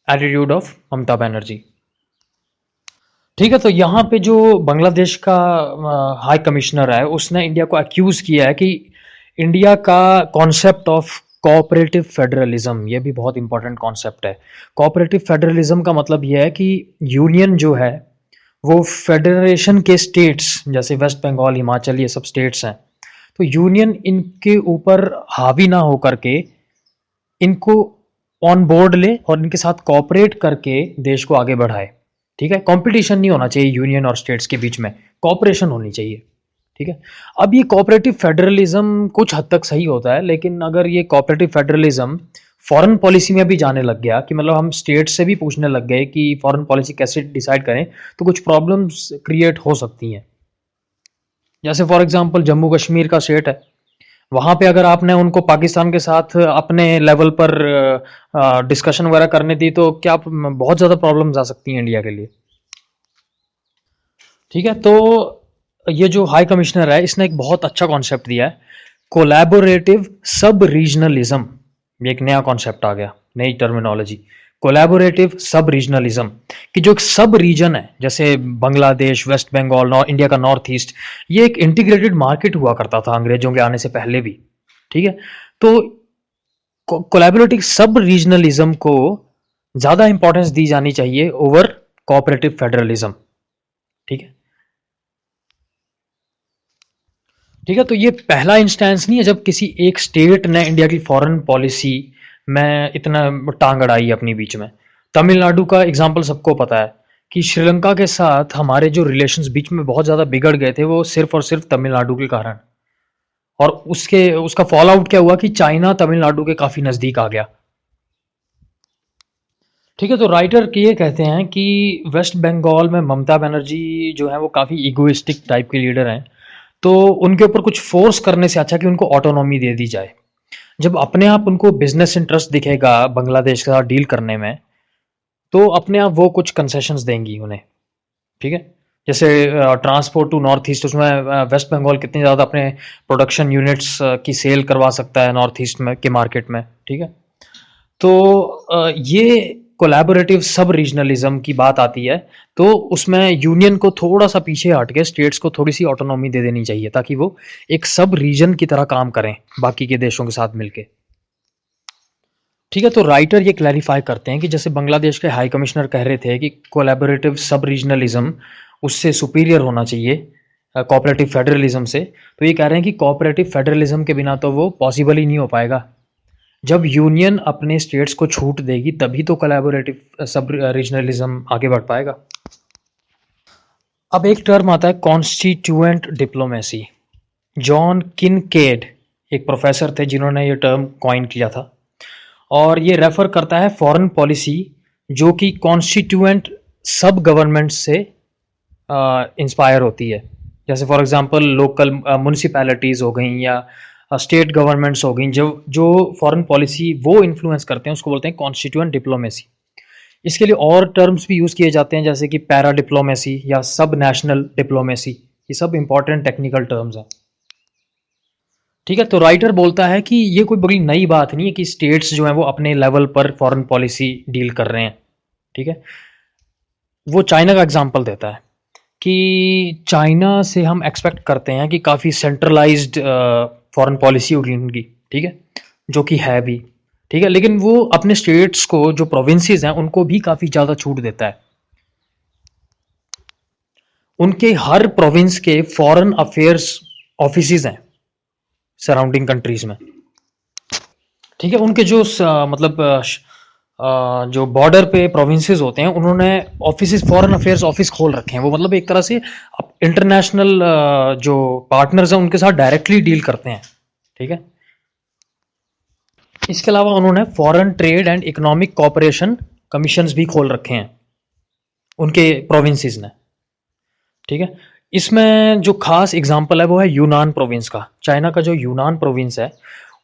attitude of Mamata Banerjee. ठीक है, तो यहाँ पे जो बांग्लादेश का हाई कमिश्नर है उसने इंडिया को अक्यूज किया है कि इंडिया का कॉन्सेप्ट ऑफ कोऑपरेटिव फेडरलिज्म, ये भी बहुत इंपॉर्टेंट कॉन्सेप्ट है। कोऑपरेटिव फेडरलिज्म का मतलब ये है कि यूनियन जो है वो फेडरेशन के स्टेट्स, जैसे वेस्ट बंगाल, हिमाचल, ये सब स्टेट्स हैं, तो यूनियन इनके ऊपर हावी ना होकर के इनको ऑन बोर्ड ले और इनके साथ कोऑपरेट करके देश को आगे बढ़ाए। ठीक है, कंपटीशन नहीं होना चाहिए यूनियन और स्टेट्स के बीच में, कोऑपरेशन होनी चाहिए। ठीक है, अब ये कोऑपरेटिव फेडरलिज्म कुछ हद तक सही होता है, लेकिन अगर ये कोऑपरेटिव फेडरलिज्म फॉरेन पॉलिसी में भी जाने लग गया कि मतलब हम स्टेट से भी पूछने लग गए कि फॉरेन पॉलिसी कैसे डिसाइड करें, तो कुछ प्रॉब्लम्स क्रिएट हो सकती हैं। जैसे फॉर एग्जांपल जम्मू कश्मीर का स्टेट है, वहाँ पे अगर आपने उनको पाकिस्तान के साथ अपने लेवल पर डिस्कशन वगैरह करने दी तो क्या बहुत ज़्यादा प्रॉब्लम्स आ सकती हैं इंडिया के लिए। ठीक है, तो ये जो हाई कमिश्नर है इसने एक बहुत अच्छा कॉन्सेप्ट दिया है, कोलैबोरेटिव सब रीजनलिज्म। ये एक नया कॉन्सेप्ट आ गया, नई टर्मिनोलॉजी, कोलैबोरेटिव सब रीजनलिज्म, कि जो एक सब रीजन है जैसे बांग्लादेश, वेस्ट बंगाल, इंडिया का नॉर्थ ईस्ट, ये एक इंटीग्रेटेड मार्केट हुआ करता था अंग्रेजों के आने से पहले भी। ठीक है, तो कोलैबोरेटिव सब रीजनलिज्म को ज़्यादा इंपॉर्टेंस दी जानी चाहिए ओवर कोऑपरेटिव फेडरलिज्म। ठीक है, ठीक है, तो ये पहला इंस्टेंस नहीं है जब किसी एक स्टेट ने इंडिया की फॉरेन पॉलिसी में इतना टांग अड़ाई अपनी बीच में। तमिलनाडु का एग्जाम्पल सबको पता है कि श्रीलंका के साथ हमारे जो रिलेशंस बीच में बहुत ज़्यादा बिगड़ गए थे वो सिर्फ और सिर्फ तमिलनाडु के कारण। और उसका फॉल आउट क्या हुआ कि चाइना तमिलनाडु के काफ़ी नज़दीक आ गया। ठीक है, तो राइटर ये कहते हैं कि वेस्ट बंगाल में ममता बनर्जी जो है वो काफ़ी इगोइस्टिक टाइप के लीडर हैं, तो उनके ऊपर कुछ फोर्स करने से अच्छा कि उनको ऑटोनॉमी दे दी जाए। जब अपने आप उनको बिजनेस इंटरेस्ट दिखेगा बांग्लादेश के साथ डील करने में, तो अपने आप वो कुछ कंसेशंस देंगी उन्हें। ठीक है, जैसे ट्रांसपोर्ट टू नॉर्थ ईस्ट, उसमें वेस्ट बंगाल कितनी ज़्यादा अपने प्रोडक्शन यूनिट्स की सेल करवा सकता है नॉर्थ ईस्ट में के मार्केट में। ठीक है, तो ये कोलैबोरेटिव सब रीजनलिज्म की बात आती है, तो उसमें यूनियन को थोड़ा सा पीछे हट के स्टेट्स को थोड़ी सी ऑटोनॉमी दे देनी चाहिए ताकि वो एक सब रीजन की तरह काम करें बाकी के देशों के साथ मिलके। ठीक है, तो राइटर ये क्लैरिफाई करते हैं कि जैसे बांग्लादेश के हाई कमिश्नर कह रहे थे कि कोलैबोरेटिव सब रीजनलिज्म उससे सुपीरियर होना चाहिए कोऑपरेटिव फेडरलिज्म से, तो ये कह रहे हैं कि कोऑपरेटिव फेडरलिज्म के बिना तो वो पॉसिबल ही नहीं हो पाएगा। जब यूनियन अपने स्टेट्स को छूट देगी तभी तो कोलैबोरेटिव सब रीजनलिज्म आगे बढ़ पाएगा। अब एक टर्म आता है कॉन्स्टिट्यूएंट डिप्लोमेसी। जॉन किनकेड एक प्रोफेसर थे जिन्होंने ये टर्म कॉइन किया था, और ये रेफर करता है फॉरेन पॉलिसी जो कि कॉन्स्टिट्यूएंट सब गवर्नमेंट से इंस्पायर होती है। जैसे फॉर एग्जांपल लोकल म्यूनिसिपैलिटीज़ हो गई या स्टेट गवर्नमेंट्स हो गई, जो जो फॉरेन पॉलिसी वो इन्फ्लुएंस करते हैं उसको बोलते हैं कॉन्स्टिट्यूएंट डिप्लोमेसी। इसके लिए और टर्म्स भी यूज़ किए जाते हैं जैसे कि पैरा डिप्लोमेसी या सब नेशनल डिप्लोमेसी, ये सब इंपॉर्टेंट टेक्निकल टर्म्स हैं। ठीक है, तो राइटर बोलता है कि ये कोई बड़ी नई बात नहीं है कि स्टेट्स जो हैं वो अपने लेवल पर फॉरेन पॉलिसी डील कर रहे हैं। ठीक है, वो चाइना का एग्जांपल देता है कि चाइना से हम एक्सपेक्ट करते हैं कि काफ़ी सेंट्रलाइज्ड फॉरेन पॉलिसी होगी उनकी। ठीक है, जो कि है भी। ठीक है, लेकिन वो अपने स्टेट्स को, जो प्रोविंसेस हैं, उनको भी काफ़ी ज़्यादा छूट देता है। उनके हर प्रोविंस के फॉरेन अफेयर्स ऑफिसेज हैं सराउंडिंग कंट्रीज में। ठीक है, उनके जो मतलब जो बॉर्डर पे प्रोविंसेस होते हैं उन्होंने ऑफिस, फॉरेन अफेयर्स ऑफिस खोल रखे हैं। वो मतलब एक तरह से इंटरनेशनल जो पार्टनर्स हैं उनके साथ डायरेक्टली डील करते हैं। ठीक है, इसके अलावा उन्होंने foreign trade and economic cooperation commissions भी खोल रखे हैं उनके प्रोविंसेस ने। ठीक है, इसमें जो खास एग्जांपल है वो है यूनान प्रोविंस का। चाइना का जो यूनान प्रोविंस है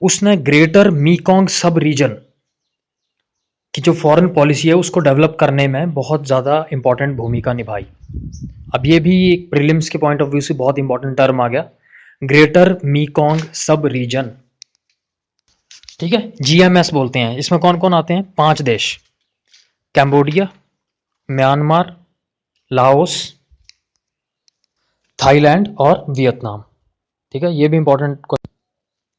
उसने ग्रेटर मीकोंग सब रीजन की जो फॉरेन पॉलिसी है उसको डेवलप करने में बहुत ज़्यादा इंपॉर्टेंट भूमिका निभाई। अब ये भी एक प्रीलिम्स के पॉइंट ऑफ व्यू से बहुत इंपॉर्टेंट टर्म आ गया, ग्रेटर मीकोंग सब रीजन। ठीक है, जीएमएस बोलते हैं। इसमें कौन कौन आते हैं? 5 देश, कैम्बोडिया, म्यांमार, लाओस, थाईलैंड और वियतनाम। ठीक है, ये भी इंपॉर्टेंट।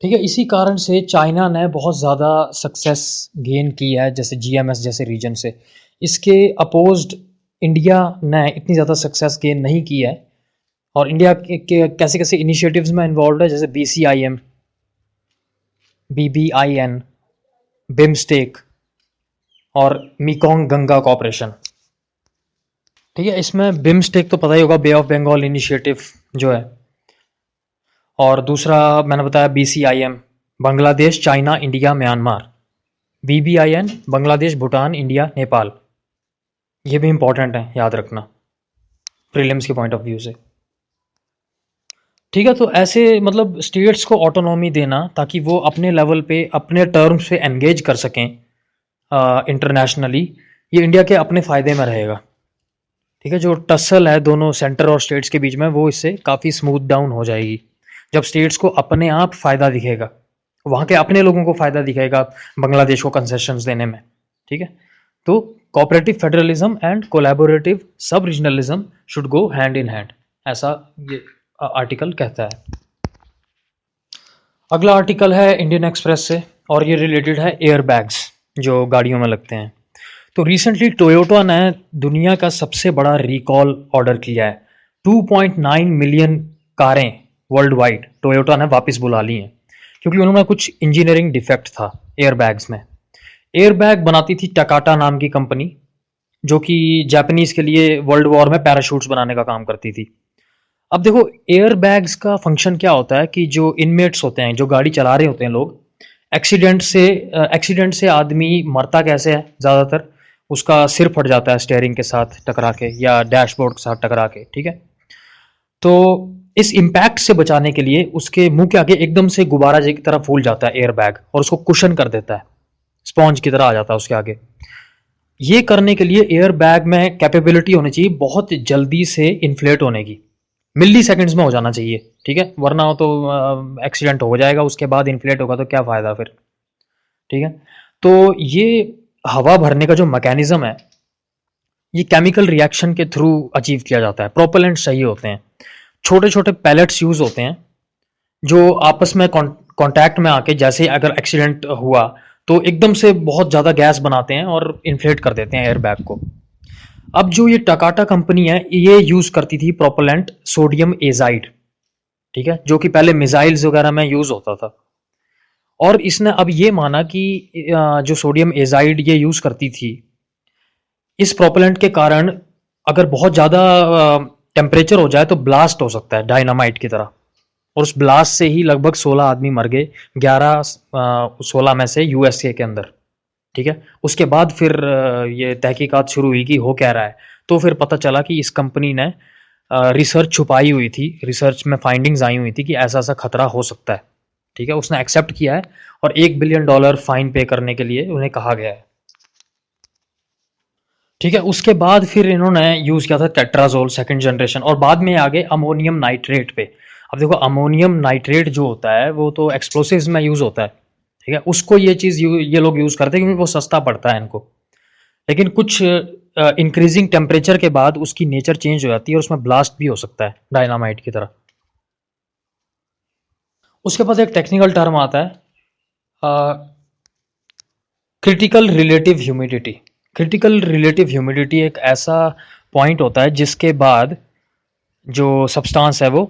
ठीक है, इसी कारण से चाइना ने बहुत ज़्यादा सक्सेस गेन की है जैसे जीएमएस जैसे रीजन से। इसके अपोज्ड इंडिया ने इतनी ज़्यादा सक्सेस गेन नहीं की है। और इंडिया के कैसे कैसे इनिशिएटिव्स में इन्वॉल्व है, जैसे BCIM, BBIN, बिम्स्टेक और मीकोंग गंगा कॉपरेशन। ठीक है, इसमें बिम्स्टेक तो पता ही होगा, बे ऑफ बंगाल इनिशिएटिव जो है, और दूसरा मैंने बताया BCIM, Bangladesh, China, India, Myanmar. BBIN, Bangladesh, Bhutan, India, Nepal. ये भी इंपॉर्टेंट है, याद रखना प्रीलिम्स के पॉइंट ऑफ व्यू से। ठीक है, तो ऐसे मतलब स्टेट्स को ऑटोनॉमी देना ताकि वो अपने लेवल पे अपने टर्म्स पे एंगेज कर सकें इंटरनेशनली, ये इंडिया के अपने फ़ायदे में रहेगा। ठीक है, जो टसल है दोनों सेंटर और स्टेट्स के बीच में वो इससे काफ़ी स्मूथ डाउन हो जाएगी जब स्टेट्स को अपने आप फ़ायदा दिखेगा, वहाँ के अपने लोगों को फ़ायदा दिखेगा बांग्लादेश को कंसेशंस देने में। ठीक है, तो कोऑपरेटिव फेडरलिज्म एंड कोलैबोरेटिव सब regionalism should go hand in hand, ऐसा ये आर्टिकल कहता है। अगला आर्टिकल है इंडियन एक्सप्रेस से और ये रिलेटेड है एयर बैग्स जो गाड़ियों में लगते हैं। तो रिसेंटली टोयोटा ने दुनिया का सबसे बड़ा रिकॉल ऑर्डर किया है। 2.9 मिलियन कारें वर्ल्ड वाइड टोयोटा ने वापस बुला ली हैं क्योंकि उन्होंने कुछ इंजीनियरिंग डिफेक्ट था एयर बैग्स में। एयर बैग बनाती थी टकाटा नाम की कंपनी, जो कि जापानीज के लिए वर्ल्ड वॉर में पैराशूट्स बनाने का काम करती थी। अब देखो, एयर बैग्स का फंक्शन क्या होता है कि जो इनमेट्स होते हैं, जो गाड़ी चला रहे होते हैं लोग, एक्सीडेंट से आदमी मरता कैसे है ज़्यादातर, उसका सिर फट जाता है स्टीयरिंग के साथ टकरा के या डैशबोर्ड के साथ टकरा के। ठीक है, तो इस इम्पैक्ट से बचाने के लिए उसके मुंह के आगे एकदम से गुब्बारा की तरह फूल जाता है एयर बैग और उसको कुशन कर देता है, स्पॉन्ज की तरह आ जाता है उसके आगे। ये करने के लिए एयर बैग में कैपेबिलिटी होनी चाहिए बहुत जल्दी से इन्फ्लेट होने की, मिली सेकेंड्स में हो जाना चाहिए। ठीक है, वरना हो तो एक्सीडेंट हो जाएगा, उसके बाद इन्फ्लेट होगा तो क्या फ़ायदा फिर। ठीक है, तो ये हवा भरने का जो मैकेनिज्म है ये केमिकल रिएक्शन के थ्रू अचीव किया जाता है। प्रोपेलेंट्स चाहिए होते हैं, छोटे छोटे पैलेट्स यूज़ होते हैं जो आपस में कांटेक्ट में आके जैसे ही अगर एक्सीडेंट हुआ तो एकदम से बहुत ज़्यादा गैस बनाते हैं और इन्फ्लेट कर देते हैं एयर बैग को। अब जो ये टकाटा कंपनी है ये यूज़ करती थी प्रोपेलेंट सोडियम एजाइड। ठीक है, जो कि पहले मिसाइल्स वगैरह में यूज़ होता था। और इसने अब ये माना कि जो सोडियम एजाइड ये यूज़ करती थी, इस प्रोपेलेंट के कारण अगर बहुत ज़्यादा टेम्परेचर हो जाए तो ब्लास्ट हो सकता है डायनामाइट की तरह, और उस ब्लास्ट से ही लगभग 16 आदमी मर गए, 16 में से यूएसए के अंदर। ठीक है, उसके बाद फिर ये तहकीकात शुरू हुई कि हो क्या रहा है, तो फिर पता चला कि इस कंपनी ने रिसर्च छुपाई हुई थी, रिसर्च में फाइंडिंग्स आई हुई थी कि ऐसा ऐसा खतरा हो सकता है। ठीक है, उसने एक्सेप्ट किया है और $1 बिलियन फाइन पे करने के लिए उन्हें कहा गया है। ठीक है, उसके बाद फिर इन्होंने यूज़ किया था टेट्राजोल सेकंड जनरेशन, और बाद में आगे अमोनियम नाइट्रेट पे। अब देखो, अमोनियम नाइट्रेट जो होता है वो तो एक्सप्लोसिव्स में यूज़ होता है। ठीक है, उसको ये चीज़ ये लोग यूज़ करते हैं क्योंकि वो सस्ता पड़ता है इनको। लेकिन कुछ इंक्रीजिंग टेम्परेचर के बाद उसकी नेचर चेंज हो जाती है और उसमें ब्लास्ट भी हो सकता है डायनामाइट की तरह। उसके बाद एक टेक्निकल टर्म आता है critical relative humidity. Critical relative humidity एक ऐसा पॉइंट होता है जिसके बाद जो सब्सटेंस है वो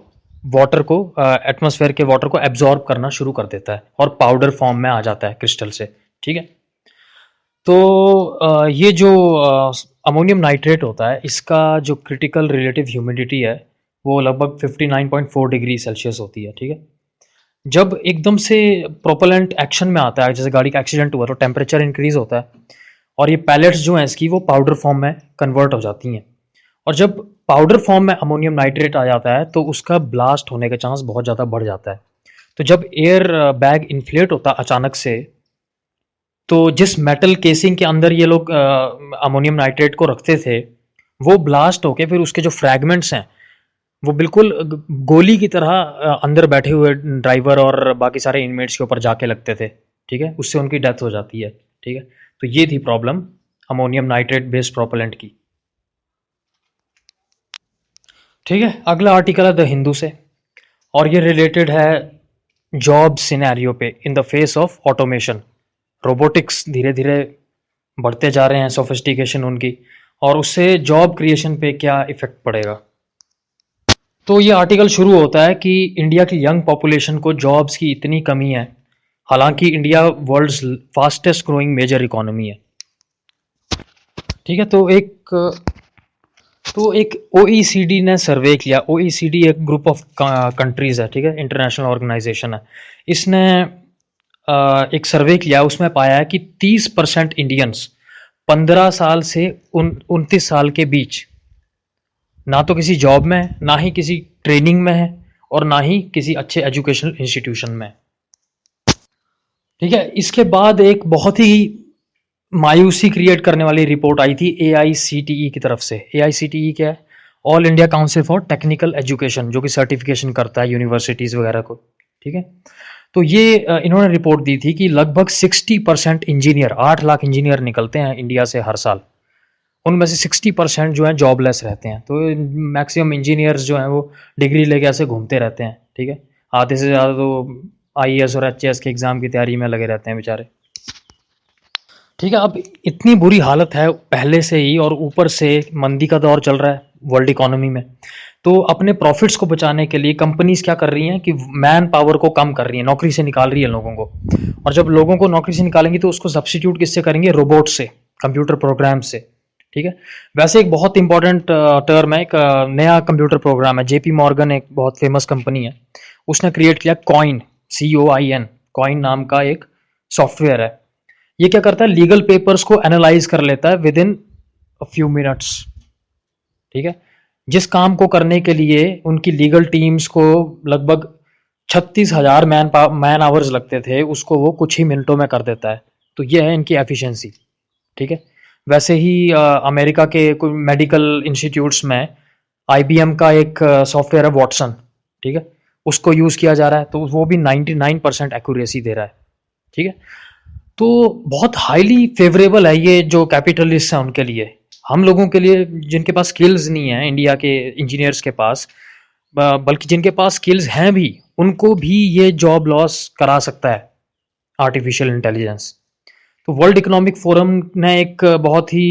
वाटर को, एटमॉस्फेयर के वाटर को एब्जॉर्ब करना शुरू कर देता है और पाउडर फॉर्म में आ जाता है क्रिस्टल से। ठीक है, तो ये जो अमोनियम नाइट्रेट होता है, इसका जो क्रिटिकल रिलेटिव ह्यूमिडिटी है वो लगभग 59.4 डिग्री सेल्सियस होती है। ठीक है, जब एकदम से प्रोपेलेंट एक्शन में आता है, जैसे गाड़ी का एक्सीडेंट हुआ तो टेम्परेचर इंक्रीज होता है और ये पैलेट्स जो हैं इसकी वो पाउडर फॉर्म में कन्वर्ट हो जाती हैं। और जब पाउडर फॉर्म में अमोनियम नाइट्रेट आ जाता है तो उसका ब्लास्ट होने का चांस बहुत ज़्यादा बढ़ जाता है। तो जब एयर बैग इन्फ्लेट होता है अचानक से, तो जिस मेटल केसिंग के अंदर ये लोग अमोनियम नाइट्रेट को रखते थे, वो ब्लास्ट होके फिर उसके जो फ्रैगमेंट्स हैं वो बिल्कुल गोली की तरह अंदर बैठे हुए ड्राइवर और बाकी सारे इनमेट्स के ऊपर जाके लगते थे। ठीक है, उससे उनकी डेथ हो जाती है। ठीक है, तो ये थी problem ammonium nitrate based propellant की। ठीक है, अगला आर्टिकल है द हिंदू से और ये रिलेटेड है जॉब सिनेरियो पे in the face of automation. Robotics धीरे धीरे बढ़ते जा रहे हैं, सोफिस्टिकेशन उनकी, और उससे जॉब क्रिएशन पे क्या इफेक्ट पड़ेगा। तो ये आर्टिकल शुरू होता है कि इंडिया की यंग पॉपुलेशन को जॉब्स की इतनी कमी है, हालांकि India world's fastest growing major economy है। ठीक है, तो एक OECD ने सर्वे किया। OECD एक ग्रुप ऑफ कंट्रीज है, ठीक है, इंटरनेशनल ऑर्गेनाइजेशन है। इसने एक सर्वे किया, उसमें पाया है कि 30% इंडियंस 15 साल से 29 साल के बीच ना तो किसी जॉब में है, ना ही किसी ट्रेनिंग में है, और ना ही किसी अच्छे एजुकेशनल इंस्टीट्यूशन में। ठीक है, इसके बाद एक बहुत ही मायूसी क्रिएट करने वाली रिपोर्ट आई थी AICTE की तरफ से। AICTE क्या है? All India council for technical education, जो कि सर्टिफिकेशन करता है यूनिवर्सिटीज़ वगैरह को। ठीक है, तो ये इन्होंने रिपोर्ट दी थी कि लगभग 60% इंजीनियर, 8 लाख इंजीनियर निकलते हैं इंडिया से हर साल, उनमें से 60% जो हैं जॉबलेस रहते हैं। तो मैक्सिमम इंजीनियर्स जो हैं वो डिग्री लेके ऐसे घूमते रहते हैं। ठीक है, आधे से ज़्यादा तो IAS और HAS के एग्ज़ाम की तैयारी में लगे रहते हैं बेचारे। ठीक है, अब इतनी बुरी हालत है पहले से ही, और ऊपर से मंदी का दौर चल रहा है वर्ल्ड इकोनॉमी में। तो अपने प्रॉफिट्स को बचाने के लिए कंपनीज क्या कर रही हैं कि मैन पावर को कम कर रही हैं, नौकरी से निकाल रही है लोगों को। और जब लोगों को नौकरी से निकालेंगी तो उसको सब्स्टिट्यूट किससे करेंगे? रोबोट से, कंप्यूटर प्रोग्राम से। ठीक है, वैसे एक बहुत इंपॉर्टेंट टर्म है, एक नया कंप्यूटर प्रोग्राम है, JP मॉर्गन एक बहुत फेमस कंपनी है, उसने क्रिएट किया कॉइन, COIN, कॉइन नाम का एक सॉफ्टवेयर है। ये क्या करता है? लीगल पेपर्स को एनालाइज कर लेता है with in a few minutes. ठीक है, जिस काम को करने के लिए उनकी लीगल टीम्स को लगभग 36,000 मैन आवर्स लगते थे, उसको वो कुछ ही मिनटों में कर देता है। तो ये है इनकी एफिशिएंसी। ठीक है, वैसे ही अमेरिका के कोई मेडिकल इंस्टीट्यूट्स में IBM का एक सॉफ्टवेयर है वॉटसन, ठीक है, उसको यूज़ किया जा रहा है, तो वो भी 99% एक्यूरेसी दे रहा है। ठीक है, तो बहुत हाईली फेवरेबल है ये जो कैपिटलिस्ट हैं उनके लिए। हम लोगों के लिए जिनके पास स्किल्स नहीं है, इंडिया के इंजीनियर्स के पास, बल्कि जिनके पास स्किल्स हैं भी, उनको भी ये जॉब लॉस करा सकता है आर्टिफिशियल इंटेलिजेंस। तो वर्ल्ड इकोनॉमिक फोरम ने एक बहुत ही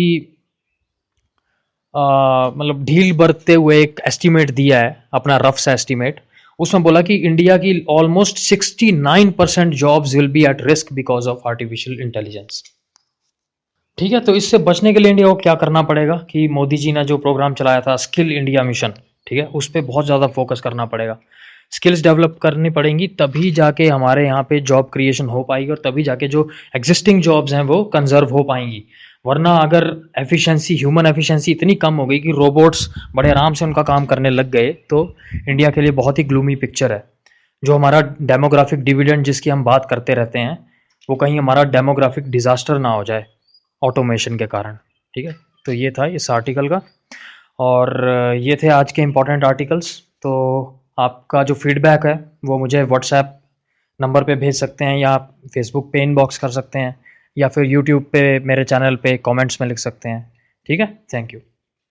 मतलब ढील बरतते हुए एक एस्टीमेट दिया है, अपना रफ सा एस्टीमेट। उसमें बोला कि इंडिया की almost 69% jobs will be at risk because of artificial intelligence. ठीक है, तो इससे बचने के लिए इंडिया को क्या करना पड़ेगा कि मोदी जी ने जो प्रोग्राम चलाया था स्किल इंडिया मिशन, ठीक है, उस पर बहुत ज़्यादा फोकस करना पड़ेगा। स्किल्स डेवलप करनी पड़ेंगी, तभी जाके हमारे यहाँ पे जॉब क्रिएशन हो पाएगी, और तभी जाके जो एग्जिस्टिंग जॉब्स हैं वो कंजर्व हो पाएंगी। वरना अगर एफिशिएंसी, ह्यूमन एफिशिएंसी इतनी कम हो गई कि रोबोट्स बड़े आराम से उनका काम करने लग गए, तो इंडिया के लिए बहुत ही ग्लूमी पिक्चर है। जो हमारा डेमोग्राफिक डिविडेंड जिसकी हम बात करते रहते हैं, वो कहीं हमारा डेमोग्राफिक डिजास्टर ना हो जाए ऑटोमेशन के कारण। ठीक है, तो ये था इस आर्टिकल का, और ये थे आज के इम्पॉर्टेंट आर्टिकल्स। तो आपका जो फीडबैक है वो मुझे व्हाट्सएप नंबर पे भेज सकते हैं, या फेसबुक पे इनबॉक्स कर सकते हैं, या फिर यूट्यूब पे मेरे चैनल पे कमेंट्स में लिख सकते हैं। ठीक है, थैंक यू।